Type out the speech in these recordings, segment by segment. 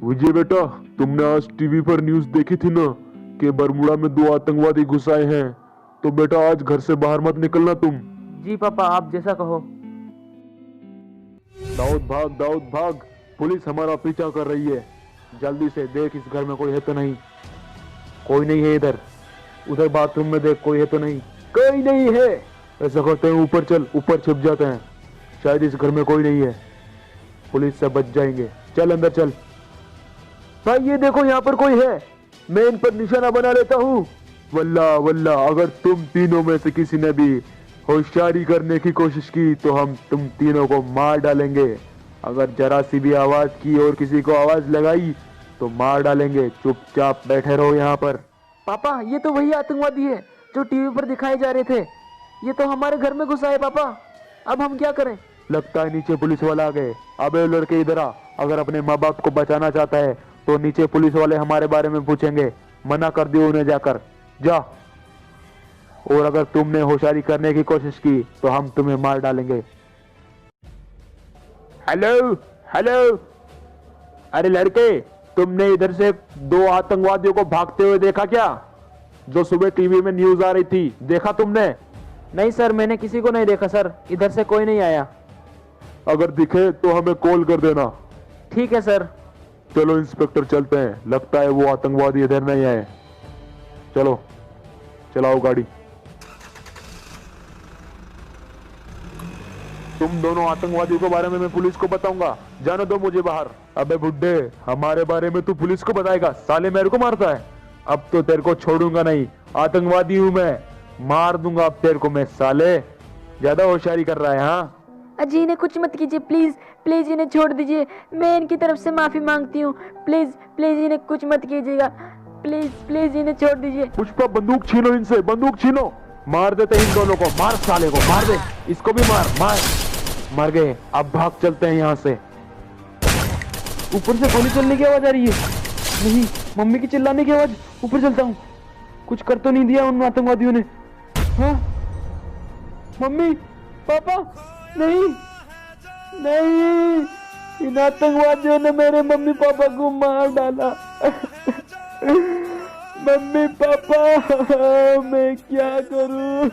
विजय बेटा, तुमने आज टीवी पर न्यूज़ देखी थी ना कि बरमुडा में 2 आतंकवादी घुस आए हैं। तो बेटा आज घर से बाहर मत निकलना तुम। जी पापा, आप जैसा कहो। दाऊद भाग, दाऊद भाग, पुलिस हमारा पीछा कर रही है। जल्दी से देख इस घर में कोई है तो नहीं। कोई नहीं है इधर। उधर बाथरूम में देख, कोई है तो नहीं। कोई नहीं है। ऐसा करते हैं, ऊपर चल, ऊपर छिप जाते हैं। शायद इस घर में कोई नहीं है, पुलिस से बच जाएंगे। चल अंदर चल। भाई ये देखो, यहाँ पर कोई है। मैं इन पर निशाना बना लेता हूँ। वल्ला वल्ला, अगर तुम तीनों में से किसी ने भी होशियारी करने की कोशिश की तो हम तुम तीनों को मार डालेंगे। अगर जरा सी भी आवाज की और किसी को आवाज लगाई तो मार डालेंगे। चुपचाप बैठे रहो यहाँ पर। पापा ये तो वही आतंकवादी है जो टीवी पर दिखाए जा रहे थे। ये तो हमारे घर में घुसा है पापा। अब हम क्या करें? लगता है नीचे पुलिस वाला आ गए। अबे लड़के इधर आ। अगर अपने माँ बाप को बचाना चाहता है तो नीचे पुलिस वाले हमारे बारे में पूछेंगे। मना कर दियो उन्हें, जाकर जा। और अगर तुमने होशियारी करने की कोशिश की तो हम तुम्हें मार डालेंगे। हेलो हेलो, अरे लड़के, तुमने इधर से 2 आतंकवादियों को भागते हुए देखा क्या? जो सुबह टीवी में न्यूज आ रही थी, देखा तुमने? नहीं सर, मैंने किसी को नहीं देखा सर। इधर से कोई नहीं आया। अगर दिखे तो हमें कॉल कर देना। ठीक है सर। चलो इंस्पेक्टर, चलते हैं। लगता है वो आतंकवादी इधर नहीं आए। चलो चलाओ गाड़ी। तुम दोनों आतंकवादियों के बारे में मैं पुलिस को बताऊंगा। जाने दो मुझे बाहर। अबे बुड्ढे, हमारे बारे में तू पुलिस को बताएगा? साले मेरे को मारता है। अब तो तेरे को छोड़ूंगा नहीं। आतंकवादी हूं मैं, मार दूंगा अब तेरे को मैं। साले ज्यादा होशियारी कर रहा है। हाँ अजी इन्हें कुछ मत कीजिए, प्लीज प्लीज इन्हें छोड़ दीजिए। मैं इनकी तरफ से माफी मांगती हूँ। प्लीज प्लीज इन्हें कुछ मत कीजिएगा। प्लीज प्लीज इन्हें छोड़ दीजिए। पुष्पा, बंदूक छीनो इनसे, बंदूक छीनो। मार देते इन दोनों को। मार साले को, मार दे। इसको भी मार। मार। मर गए। अब भाग चलते हैं यहाँ से। ऊपर से गोली चलने की आवाज आ रही है। नहीं, मम्मी की चिल्लाने की आवाज। ऊपर चलता हूँ। कुछ कर तो नहीं दिया उन आतंकवादियों ने? हाँ मम्मी, पापा, नहीं नहीं, इन आतंकवादियों ने मेरे मम्मी पापा को मार डाला। मम्मी पापा, मैं क्या करूं?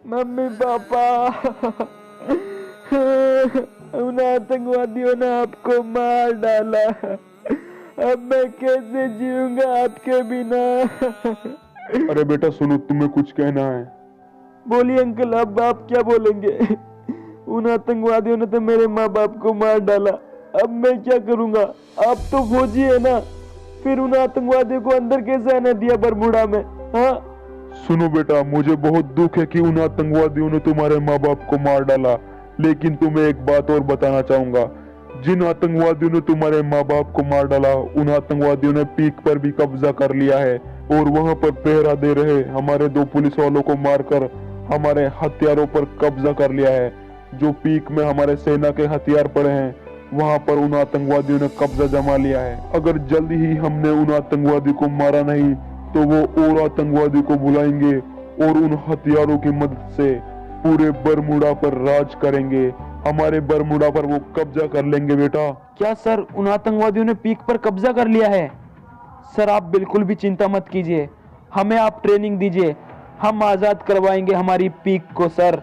मम्मी पापा, उन आतंकवादियों ने आपको मार डाला। अब मैं कैसे जीऊंगा आपके बिना? अरे बेटा सुनो, तुम्हें कुछ कहना है? बोलिए अंकल, अब आप क्या बोलेंगे? उन आतंकवादियों ने तो मेरे माँ बाप को मार डाला। अब मैं क्या करूंगा? आप तो फौजी है ना, फिर उन आतंकवादियों को अंदर कैसे आने दिया बरमुडा में? हाँ सुनो बेटा, मुझे बहुत दुख है कि उन आतंकवादियों ने तुम्हारे माँ बाप को मार डाला। लेकिन तुम्हें एक बात और बताना चाहूंगा। जिन आतंकवादियों ने तुम्हारे माँ बाप को मार डाला, उन आतंकवादियों ने पीक पर भी कब्जा कर लिया है और वहां पर पहरा दे रहे हमारे 2 पुलिस वालों को मारकर हमारे हथियारों पर कब्जा कर लिया है। जो पीक में हमारे सेना के हथियार पड़े हैं, वहां पर उन आतंकवादियों ने कब्जा जमा लिया है। अगर जल्दी ही हमने उन आतंकवादी को मारा नहीं तो वो और आतंकवादी को बुलाएंगे और उन हथियारों की मदद से पूरे बरमुडा पर राज करेंगे। हमारे बरमुडा पर वो कब्जा कर लेंगे बेटा। क्या सर, उन आतंकवादियों ने पीक पर कब्जा कर लिया है? सर आप बिल्कुल भी चिंता मत कीजिए, हमें आप ट्रेनिंग दीजिए, हम आजाद करवाएंगे हमारी पीक को सर।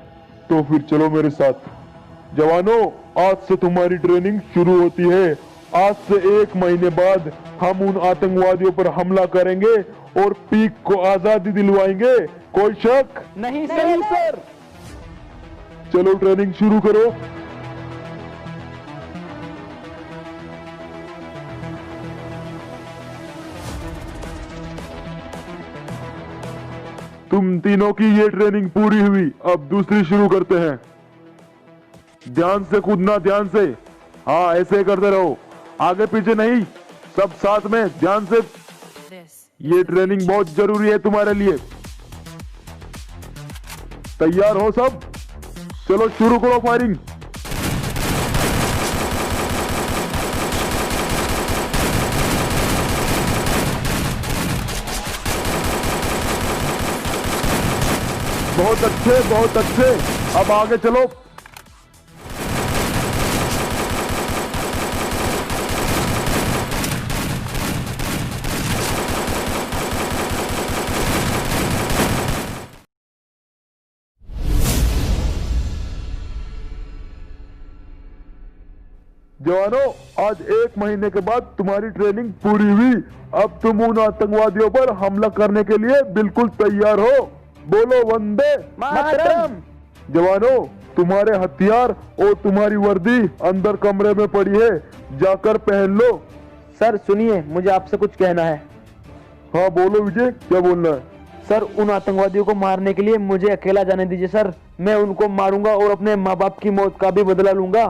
तो फिर चलो मेरे साथ। जवानों, आज से तुम्हारी ट्रेनिंग शुरू होती है। आज से 1 महीने बाद हम उन आतंकवादियों पर हमला करेंगे और पीक को आजादी दिलवाएंगे। कोई शक? नहीं सर। चलो ट्रेनिंग शुरू करो। तुम तीनों की ये ट्रेनिंग पूरी हुई, अब दूसरी शुरू करते हैं। ध्यान से कूदना, ध्यान से। हाँ ऐसे करते रहो, आगे पीछे नहीं, सब साथ में, ध्यान से। ये ट्रेनिंग बहुत जरूरी है तुम्हारे लिए। तैयार हो सब? चलो शुरू करो फायरिंग। बहुत अच्छे, बहुत अच्छे। अब आगे चलो। जवानों, आज 1 महीने के बाद तुम्हारी ट्रेनिंग पूरी हुई। अब तुम उन आतंकवादियों पर हमला करने के लिए बिल्कुल तैयार हो। बोलो वंदे मातरम। जवानों, तुम्हारे हथियार और तुम्हारी वर्दी अंदर कमरे में पड़ी है, जाकर पहन लो। सर सुनिए, मुझे आपसे कुछ कहना है। हाँ बोलो विजय, क्या बोलना है? सर, उन आतंकवादियों को मारने के लिए मुझे अकेला जाने दीजिए सर। मैं उनको मारूंगा और अपने माँ बाप की मौत का भी बदला लूंगा।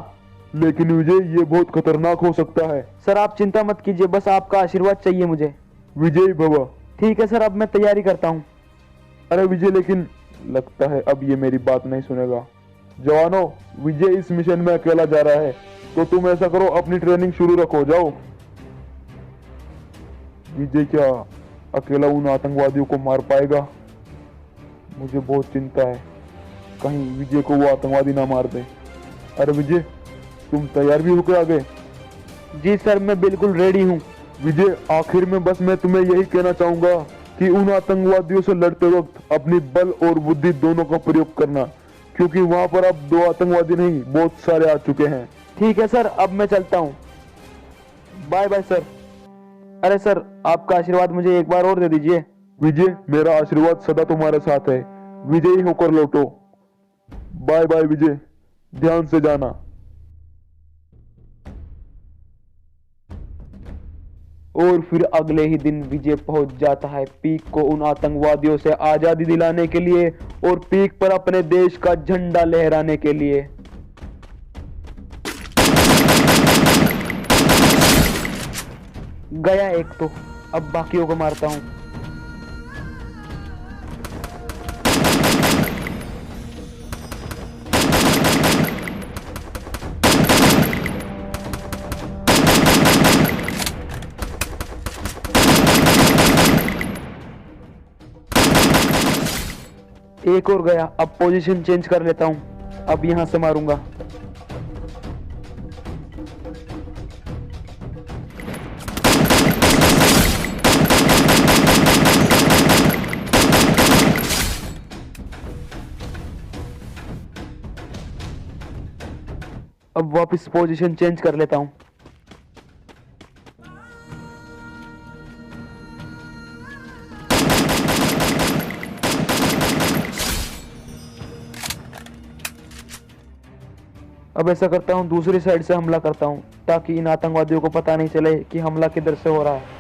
लेकिन विजय, ये बहुत खतरनाक हो सकता है। सर आप चिंता मत कीजिए, बस आपका आशीर्वाद चाहिए मुझे। विजय भवा। ठीक है सर, अब मैं तैयारी करता हूँ। अरे विजय, लेकिन लगता है अब ये मेरी बात नहीं सुनेगा। जवानों, विजय इस मिशन में अकेला जा रहा है, तो तुम ऐसा करो, अपनी ट्रेनिंग शुरू रखो, जाओ। विजय क्या अकेला उन आतंकवादियों को मार पाएगा? मुझे बहुत चिंता है, कहीं विजय को वो आतंकवादी ना मार दे। अरे विजय, तुम तैयार भी होकर आ गए? जी सर, मैं बिल्कुल रेडी हूँ। विजय, आखिर में बस मैं तुम्हें यही कहना चाहूंगा कि उन आतंकवादियों से लड़ते वक्त अपनी बल और बुद्धि दोनों का प्रयोग करना, क्योंकि वहां पर अब 2 आतंकवादी नहीं, बहुत सारे आ चुके हैं। ठीक है सर, अब मैं चलता हूँ। Bye bye sir. अरे सर, आपका आशीर्वाद मुझे एक बार और दे दीजिए। विजय, मेरा आशीर्वाद सदा तुम्हारे साथ है, विजयी होकर लौटो। बाय बाय विजय, ध्यान से जाना। और फिर अगले ही दिन विजय पहुंच जाता है पीक को उन आतंकवादियों से आजादी दिलाने के लिए और पीक पर अपने देश का झंडा लहराने के लिए। गया एक तो, अब बाकियों को मारता हूं। एक और गया, अब पोजीशन चेंज कर लेता हूं, अब यहां से मारूंगा। अब वापस पोजीशन चेंज कर लेता हूं। अब ऐसा करता हूँ, दूसरी साइड से हमला करता हूँ ताकि इन आतंकवादियों को पता नहीं चले कि हमला किधर से हो रहा है।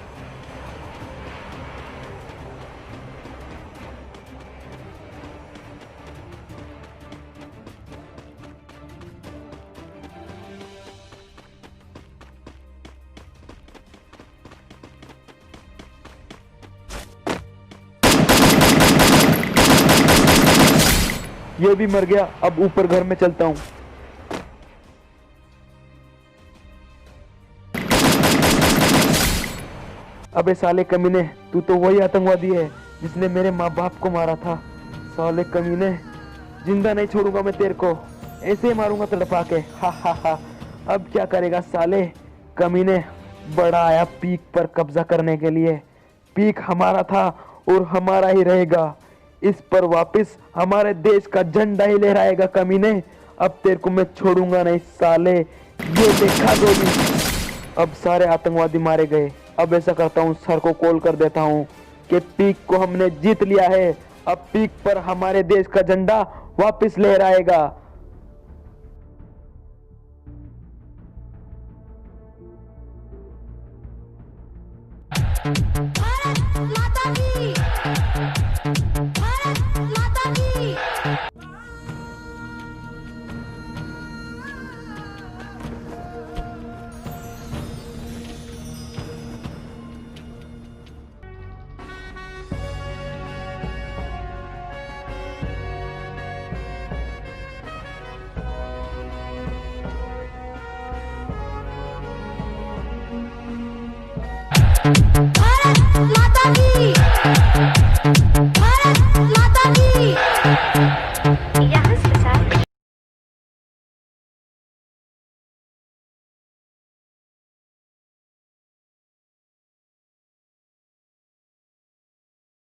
ये भी मर गया, अब ऊपर घर में चलता हूँ। अबे साले कमीने, तू तो वही आतंकवादी है जिसने मेरे माँ बाप को मारा था। साले कमीने, जिंदा नहीं छोड़ूंगा मैं तेरे को, ऐसे ही मारूंगा तड़पा के। हा हा हा। अब क्या करेगा साले कमीने? बड़ा आया पीक पर कब्जा करने के लिए। पीक हमारा था और हमारा ही रहेगा। इस पर वापस हमारे देश का झंडा ही लहराएगा कमीने। अब तेरे को मैं छोड़ूंगा नहीं साले। ये देखा गोली। अब सारे आतंकवादी मारे गए। अब ऐसा करता हूँ, सर को कॉल कर देता हूँ कि पीक को हमने जीत लिया है। अब पीक पर हमारे देश का झंडा वापस लहराएगा। भारत माता की, भारत माता की। Thank you.